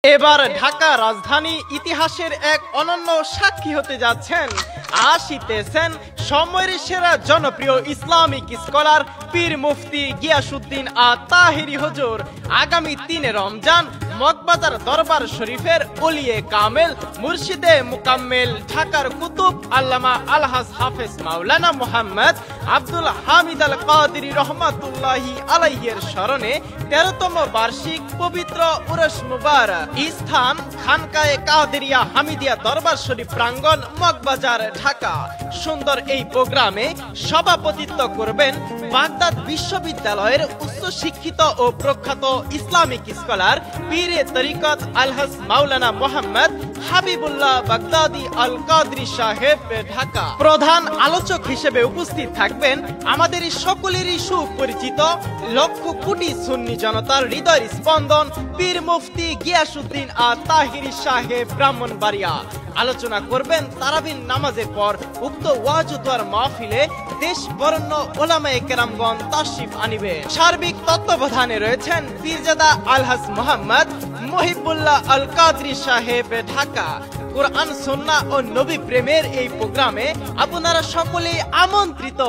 এবার ঢাকা রাজধানী ইতিহাসের এক অনন্য সাক্ষী হতে যাচ্ছেন। আসিতেছেন সময়ের সেরা জনপ্রিয় ইসলামিক স্কলার পীর মুফতি গিয়াসউদ্দিন আত-তাহেরী হুজুর। আগামী ৩ রমজান মগবাজার দরবার শরীফের ওলিয়ে কামেল মুর্শিদে মুকাম্মেল ঢাকার কুতুব আল্লামা আলহাজ হাফেজ মাওলানা মুহাম্মদ আব্দুল হামিদ আল কাদেরী রহমাতুল্লাহি আলাইহির স্মরণে ১৩তম বার্ষিক পবিত্র উরস মুবারক। স্থান খানকায়ে কাদেরিয়া হামিদিয়া দরবার শরীফ প্রাঙ্গণ, মগবাজার, ঢাকা। সুন্দর এই প্রোগ্রামে সভাপতিত্ব করবেন বাগদাদ বিশ্ববিদ্যালয়ের উচ্চ শিক্ষিত ও প্রখ্যাত ইসলামিক স্কলার পীরে তরিকত আলহাজ মাওলানা মুহাম্মদ হাবিবুল্লাহ বাগদাদি আল কাদরি সাহেব, ঢাকা। প্রধান আলোচক হিসেবে উপস্থিত থাকবেন আমাদের সকলেরই সুপরিচিত লক্ষ কোটি সুন্নি জনতার হৃদয়ের স্পন্দন পীর মুফতি গিয়াসউদ্দিন আত-তাহেরী সাহেব, ব্রাহ্মণবাড়িয়া। আলোচনা করবেন তারাবির নামাজের পর উক্ত ওয়াজ ও দোয়ার মাহফিলে দেশ বরেণ্য উলামায়ে কেরামগণ তাশরিফ আনিবেন। সার্বিক তত্ত্বাবধানে রয়েছেন পীরজাদা আলহাজ মুহাম্মদ মুহিবুল্লাহ আল কাদরি সাহেব, ঢাকা। কোরআন সুন্নাহ ও নবী প্রেমের এই প্রোগ্রামে আপনারা সকলেই আমন্ত্রিত।